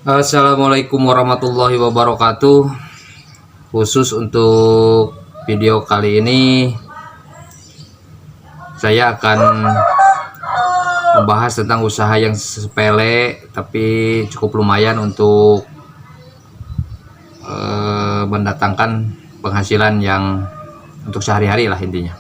Assalamualaikum warahmatullahi wabarakatuh. Khusus untuk video kali ini, saya akan membahas tentang usaha yang sepele tapi cukup lumayan untuk mendatangkan penghasilan yang untuk sehari-hari lah intinya.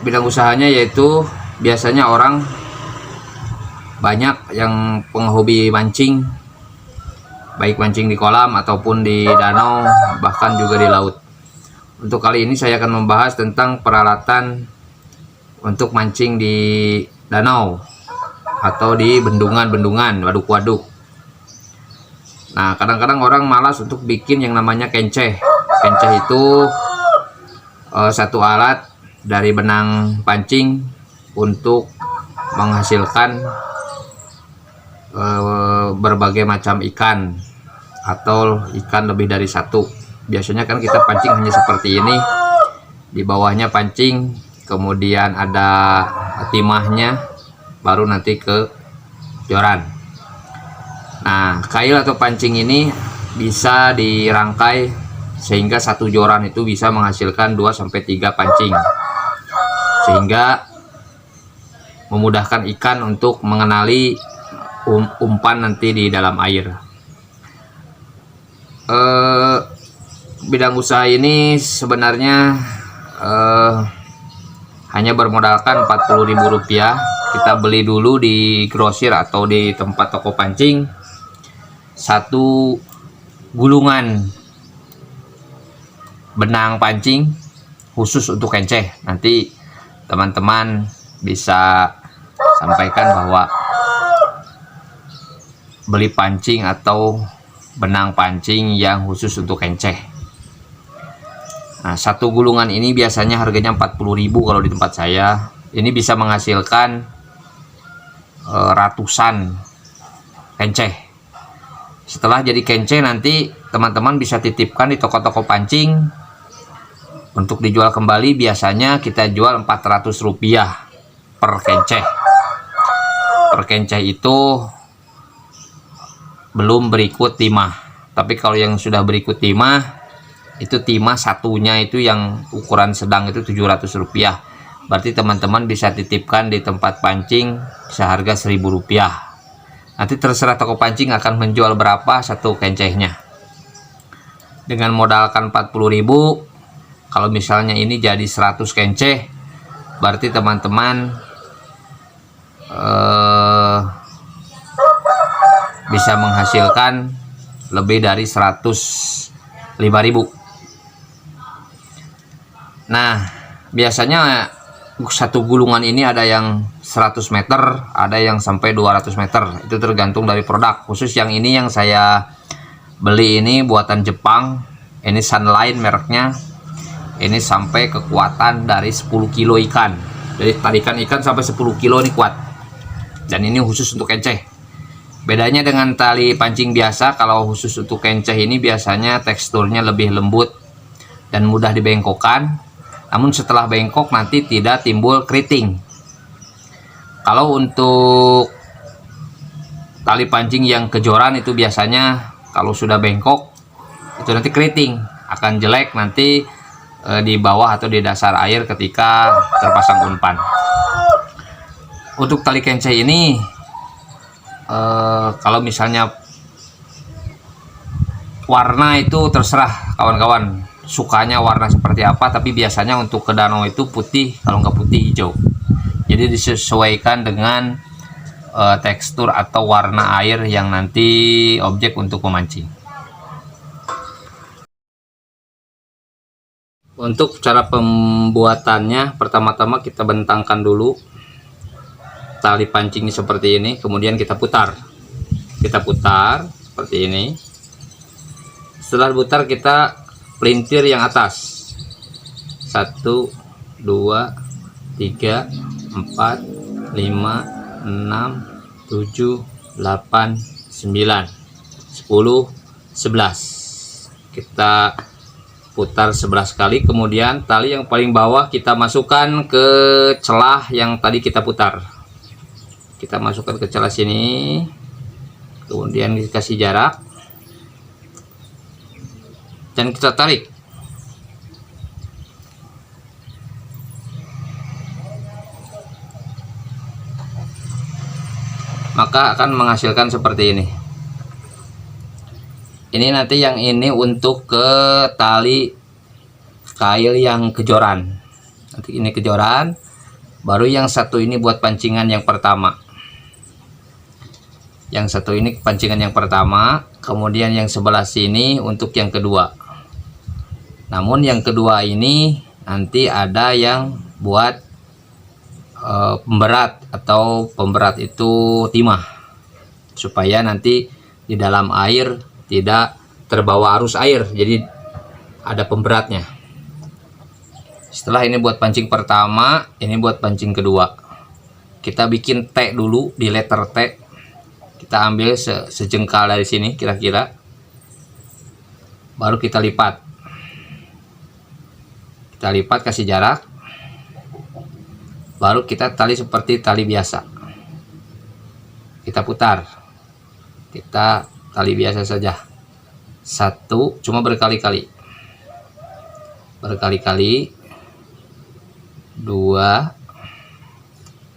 Bidang usahanya yaitu biasanya orang banyak yang penghobi mancing, baik mancing di kolam ataupun di danau, bahkan juga di laut. Untuk kali ini saya akan membahas tentang peralatan untuk mancing di danau atau di bendungan-bendungan, waduk-waduk. Nah, kadang-kadang orang malas untuk bikin yang namanya kenceh. Kenceh itu satu alat dari benang pancing untuk menghasilkan berbagai macam ikan atau ikan lebih dari satu. Biasanya kan kita pancing hanya seperti ini, di bawahnya pancing, kemudian ada timahnya, baru nanti ke joran. Nah, kail atau pancing ini bisa dirangkai sehingga satu joran itu bisa menghasilkan 2-3 pancing, sehingga memudahkan ikan untuk mengenali umpan nanti di dalam air. Bidang usaha ini sebenarnya hanya bermodalkan Rp40.000. Kita beli dulu di grosir atau di tempat toko pancing satu gulungan benang pancing khusus untuk kenceh. Nanti teman-teman bisa sampaikan bahwa beli pancing atau benang pancing yang khusus untuk kenceh. Nah, satu gulungan ini biasanya harganya Rp40.000 kalau di tempat saya. Ini bisa menghasilkan ratusan kenceh. Setelah jadi kenceh nanti teman-teman bisa titipkan di toko-toko pancing untuk dijual kembali. Biasanya kita jual Rp400 per kenceh. Per kenceh itu belum berikut timah. Tapi kalau yang sudah berikut timah, itu timah satunya itu yang ukuran sedang itu Rp700. Berarti teman-teman bisa titipkan di tempat pancing seharga Rp1.000. Nanti terserah toko pancing akan menjual berapa satu kencehnya. Dengan modalkan Rp40.000, kalau misalnya ini jadi 100 kenceh, berarti teman-teman bisa menghasilkan lebih dari 105.000. Nah, biasanya satu gulungan ini ada yang 100 meter, ada yang sampai 200 meter. Itu tergantung dari produk. Khusus yang ini yang saya beli ini buatan Jepang. Ini Sunline mereknya. Ini sampai kekuatan dari 10 kilo ikan. Jadi tarikan ikan sampai 10 kilo ini kuat. Dan ini khusus untuk kenceh. Bedanya dengan tali pancing biasa, kalau khusus untuk kenceh ini biasanya teksturnya lebih lembut dan mudah dibengkokkan. Namun setelah bengkok nanti tidak timbul keriting. Kalau untuk tali pancing yang kejoran itu biasanya kalau sudah bengkok itu nanti keriting, akan jelek nanti di bawah atau di dasar air ketika terpasang umpan. Untuk tali kenceh ini kalau misalnya warna itu terserah kawan-kawan sukanya warna seperti apa, tapi biasanya untuk ke danau itu putih, kalau nggak putih hijau. Jadi disesuaikan dengan tekstur atau warna air yang nanti objek untuk memancing. Untuk cara pembuatannya, pertama-tama kita bentangkan dulu tali pancing seperti ini, kemudian kita putar seperti ini. Setelah putar kita pelintir yang atas, 1 2 3 4 5 6 7 8 9 10 11. Kita putar 11 kali, kemudian tali yang paling bawah kita masukkan ke celah yang tadi kita putar. Kita masukkan ke celah sini, kemudian dikasih jarak dan kita tarik. Maka akan menghasilkan seperti ini. Ini nanti yang ini untuk ke tali kail yang kejoran. Nanti ini kejoran, baru yang satu ini buat pancingan yang pertama. Yang satu ini pancingan yang pertama, kemudian yang sebelah sini untuk yang kedua. Namun yang kedua ini nanti ada yang buat pemberat, atau pemberat itu timah, supaya nanti di dalam air tidak terbawa arus air, jadi ada pemberatnya. Setelah ini buat pancing pertama, ini buat pancing kedua. Kita bikin T dulu di letter T. Kita ambil sejengkal dari sini kira-kira, baru kita lipat. Kita lipat, kasih jarak, baru kita tali seperti tali biasa. Kita putar, kita tali biasa saja. Satu, cuma berkali-kali. Dua.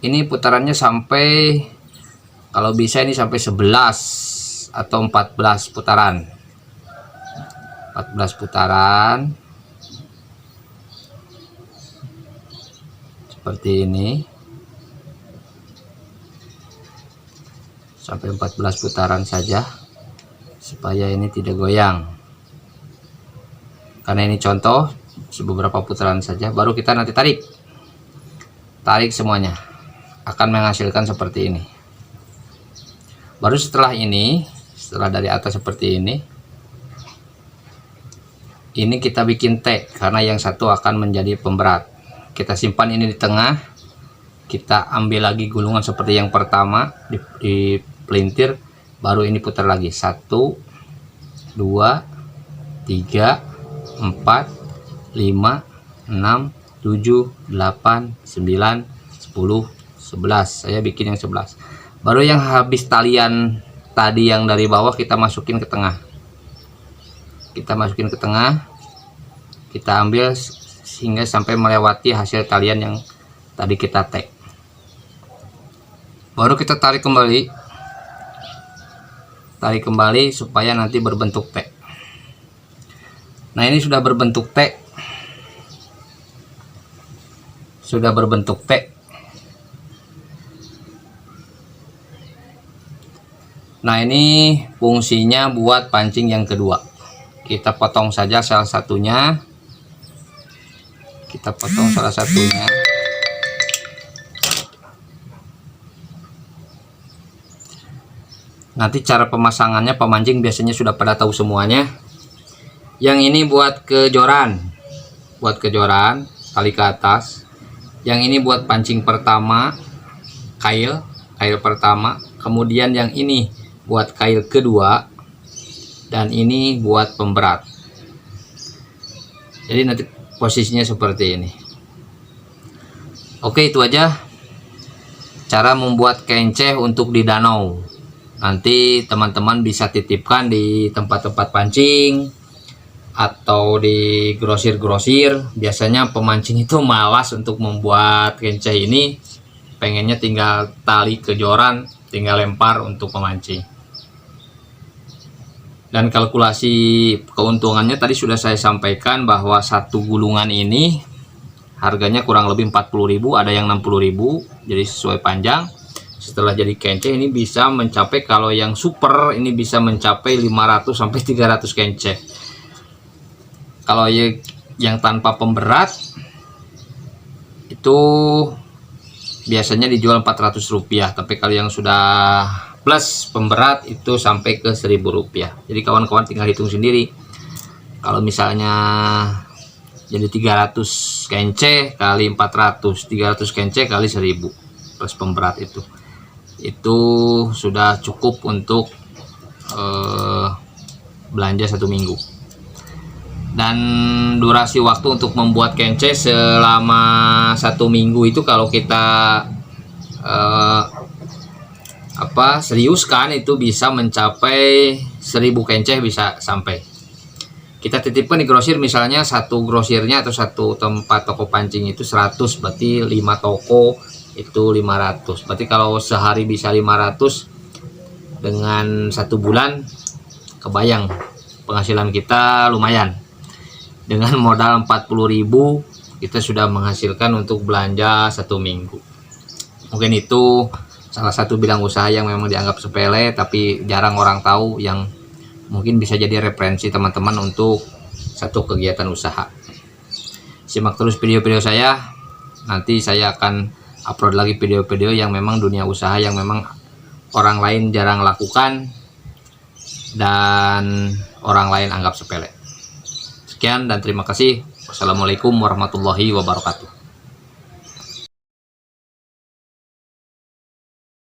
Ini putarannya sampai, kalau bisa ini sampai 11 atau 14 putaran. 14 putaran. Seperti ini. Sampai 14 putaran saja, supaya ini tidak goyang. Karena ini contoh beberapa putaran saja, baru kita nanti tarik semuanya, akan menghasilkan seperti ini. Baru setelah ini, setelah dari atas seperti ini kita bikin T, karena yang satu akan menjadi pemberat. Kita simpan ini di tengah, kita ambil lagi gulungan seperti yang pertama di pelintir, baru ini putar lagi. 1 2 3 4 5 6 7 8 9 10 11. Saya bikin yang 11. Baru yang habis talian tadi yang dari bawah kita masukin ke tengah. Kita masukin ke tengah, kita ambil sehingga sampai melewati hasil talian yang tadi kita tag. Baru kita tarik kembali supaya nanti berbentuk T. Nah, ini sudah berbentuk T. Nah, ini fungsinya buat pancing yang kedua. Kita potong saja salah satunya. Nanti cara pemasangannya pemancing biasanya sudah pada tahu semuanya. Yang ini buat kejoran, tali ke atas. Yang ini buat pancing pertama, kail pertama. Kemudian yang ini buat kail kedua, dan ini buat pemberat. Jadi nanti posisinya seperti ini. Oke, itu aja cara membuat kenceh untuk di danau. Nanti teman-teman bisa titipkan di tempat-tempat pancing atau di grosir-grosir. Biasanya pemancing itu malas untuk membuat kenceh ini, pengennya tinggal tali kejoran, tinggal lempar untuk memancing. Dan kalkulasi keuntungannya tadi sudah saya sampaikan, bahwa satu gulungan ini harganya kurang lebih 40.000, ada yang 60.000, jadi sesuai panjang. Setelah jadi kenceh ini bisa mencapai, kalau yang super ini bisa mencapai 500 sampai 300 kenceh. Kalau yang tanpa pemberat itu biasanya dijual Rp400, tapi kalau yang sudah plus pemberat itu sampai ke Rp1.000. Jadi kawan-kawan tinggal hitung sendiri. Kalau misalnya jadi 300 kenceh kali 400, 300 kenceh kali 1000 plus pemberat itu sudah cukup untuk belanja 1 minggu. Dan durasi waktu untuk membuat kenceh selama 1 minggu itu, kalau kita serius kan, itu bisa mencapai 1000 kenceh bisa sampai. Kita titipkan di grosir, misalnya satu grosirnya atau satu tempat toko pancing itu 100, berarti 5 toko itu 500. Berarti kalau sehari bisa 500, dengan 1 bulan kebayang penghasilan kita lumayan. Dengan modal 40.000 kita sudah menghasilkan untuk belanja 1 minggu. Mungkin itu salah satu bidang usaha yang memang dianggap sepele tapi jarang orang tahu, yang mungkin bisa jadi referensi teman-teman untuk satu kegiatan usaha. Simak terus video-video saya, nanti saya akan upload lagi video-video yang memang dunia usaha yang memang orang lain jarang lakukan dan orang lain anggap sepele. Sekian dan terima kasih. Wassalamualaikum warahmatullahi wabarakatuh.